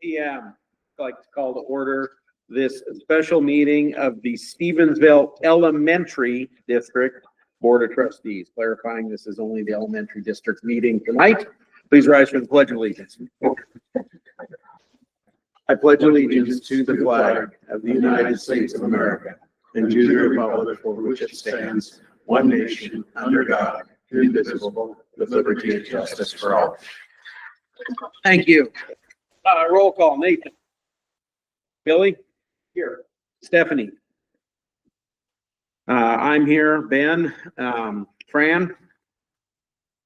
p.m. I'd like to call to order this special meeting of the Stevensville Elementary District Board of Trustees. Clarifying this is only the elementary district meeting tonight. Please rise for the Pledge of Allegiance. I pledge allegiance to the flag of the United States of America and to the republic for which it stands, one nation, under God, indivisible, with liberty and justice for all. Thank you. Roll call. Nathan. Billy? Here. Stephanie? I'm here. Ben? Fran?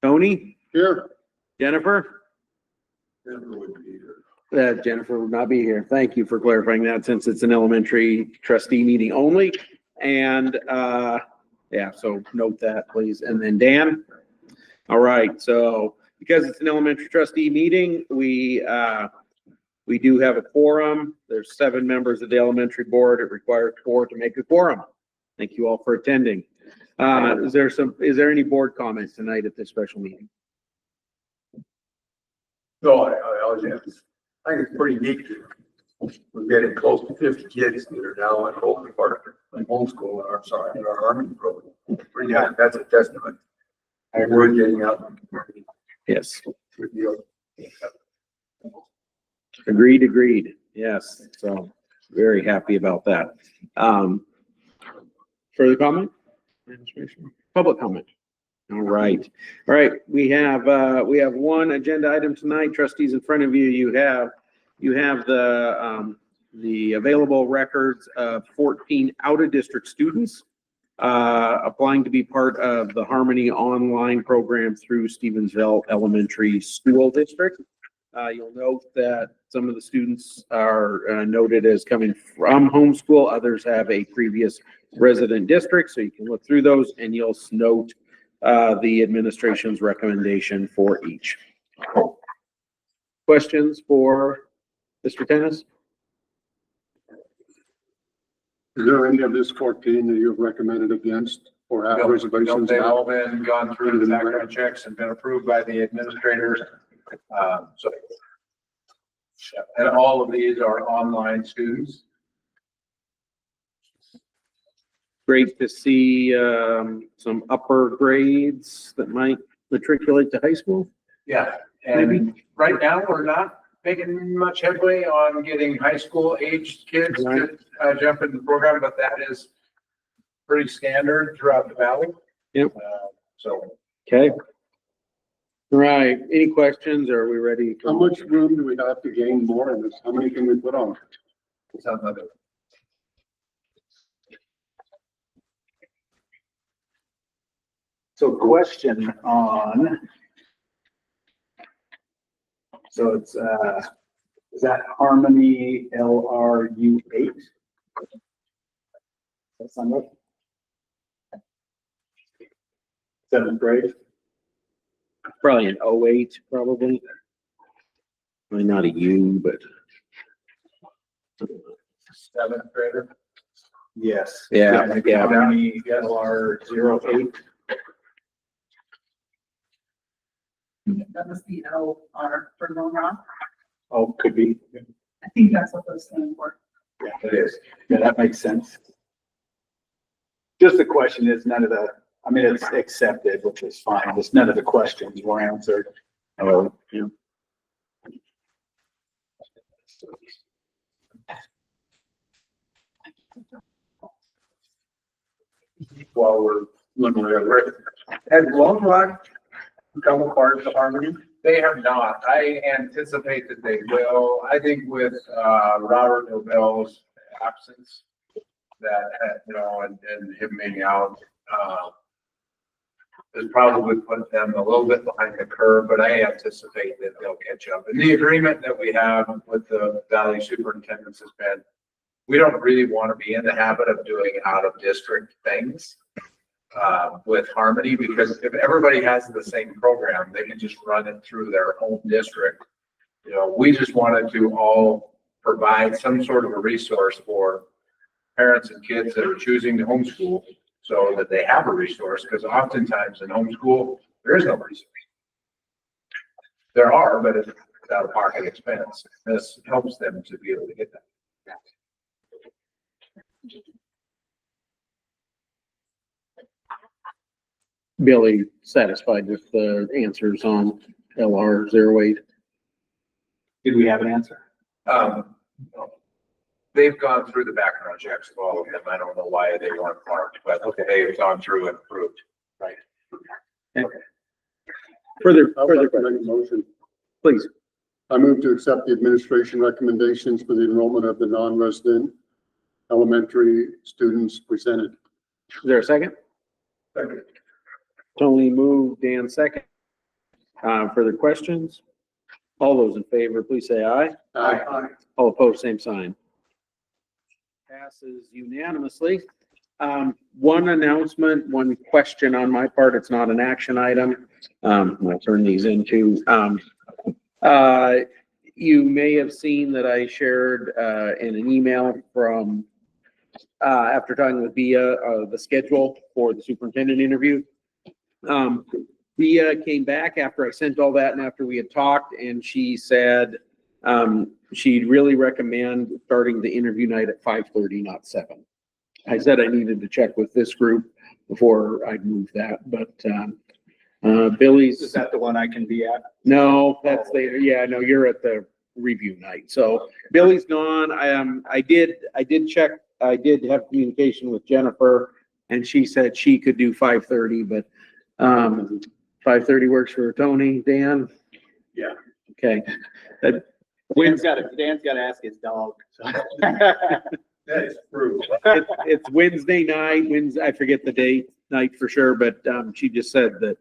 Tony? Here. Jennifer? Jennifer would not be here. Thank you for clarifying that, since it's an elementary trustee meeting only. And yeah, so note that, please. And then Dan? All right, so because it's an elementary trustee meeting, we do have a quorum. There's 7 members of the elementary board. It requires 4 to make a quorum. Thank you all for attending. Is there any board comments tonight at this special meeting? No, I think it's pretty neat. We're getting close to 50 kids that are now in Holy Park and homeschool in our Army program. Pretty nice. That's a testament. We're getting out. Yes. Agreed. Yes. So very happy about that. Further comment? Public comment. All right. We have one agenda item tonight. Trustees, in front of you, you have the available records of 14 out-of-district students applying to be part of the Harmony online program through Stevensville Elementary School District. You'll note that some of the students are noted as coming from homeschool. Others have a previous resident district, so you can look through those and you'll note the administration's recommendation for each. Questions for Mr. Tennis? Is there any of this 14 that you've recommended against or have reservations? They've all been gone through the background checks and been approved by the administrators. And all of these are online students. Great to see some upper grades that might matriculate to high school. Yeah, and right now we're not making much headway on getting high school aged kids to jump into the program, but that is pretty standard throughout the valley. Yep. Okay. All right. Any questions? Or are we ready? How much room do we have to gain more in this? How many can we put on? Sounds like it. So question on, so it's, is that Harmony LRU8? That sound right? 7th grade? Probably an 08, probably. Probably not a U, but. 7th grader. Yes. Yeah. Harmony LR08. That was the L R for Lone Rock. Oh, could be. I think that's what those stand for. Yeah, it is. Yeah, that makes sense. Just the question is none of the, I mean, it's accepted, which is fine. Just none of the questions were answered. Oh, yeah. While we're looking at it, has Lone Rock become a part of the Harmony? They have not. I anticipate that they will. I think with Robert Nobel's absence, that and him being out, has probably put them a little bit behind the curve. But I anticipate that they'll catch up. And the agreement that we have with the Valley Superintendents has been, we don't really want to be in the habit of doing out of district things with Harmony, because if everybody has the same program, they can just run it through their home district. We just wanted to all provide some sort of a resource for parents and kids that are choosing to homeschool, so that they have a resource, because oftentimes in homeschool, there is no resource. There are, but It's out of pocket expense. This helps them to be able to get that. Billy satisfied with the answers on LR 08? Did we have an answer? They've gone through the background checks of all of them. I don't know why they weren't marked, but they've gone through and approved. Further, I would like to make a motion. please. I move to accept the administration recommendations for the enrollment of the non-resident elementary students presented. Is there a second? Second. Tony moved, Dan second. Further questions? All those in favor, please say aye. Aye. All opposed, same sign. Passes unanimously. One announcement, one question on my part. It's not an action item. I'll turn these into, you may have seen that I shared, in an email from, after talking with Bia, the schedule for the superintendent interview. Bia came back after I sent all that and after we had talked, and she said, she'd really recommend starting the interview night at 5:30, not 7. I said I needed to check with this group before I'd move that, but, Billy's. Is that the one I can be at? No, that's later. Yeah, no, you're at the review night. So Billy's gone. I did check, I did have communication with Jennifer and she said she could do 5:30, but, 5:30 works for Tony, Dan? Yeah. Okay. Dan's got to ask his dog. That is true. It's Wednesday night, I forget the date, night for sure, but, she just said that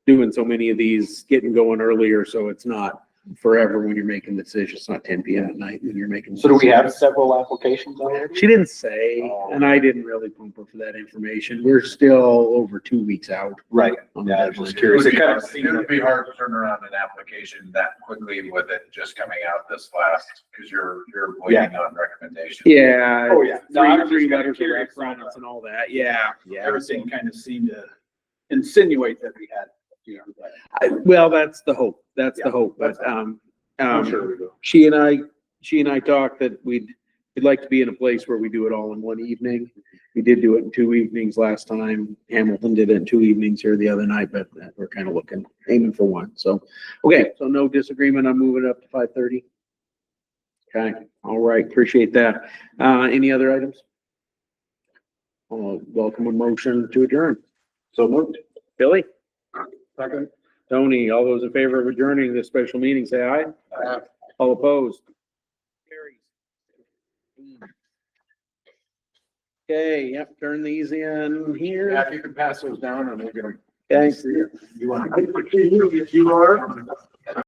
doing so many of these, getting going earlier, so it's not forever when you're making the decision. It's not 10 p.m. at night when you're making. So do we have several applications already? She didn't say, and I didn't really pump her for that information. We're still over 2 weeks out. Right. on the Yeah, I was deadline. just curious. It kind of It seemed would be hard to turn around an application that quickly with it just coming out this last, because you're waiting on recommendation. Yeah. Oh, yeah. No, I was Three just kinda letters of curious. reference and all that. Yeah, yeah. everything kind of seemed to insinuate that we had. Well, that's the hope. That's the Yeah, hope. But, that's I'm sure we will. she and I talked that we'd like to be in a place where we do it all in one evening. We did do it in 2 evenings last time. Hamilton did it in 2 evenings here the other night, but we're kind of aiming for one. So, okay, so no disagreement on moving it up to 5:30. Okay, all right, appreciate that. Any other items? Welcome a motion to adjourn. So moved. Billy? Second. Tony, all those in favor of adjourning this special meeting, say aye. Aye. All opposed? Carries. Okay, yep, turn these in here. Yeah, if you can pass those down and we'll get them. Thanks. You want to? You are.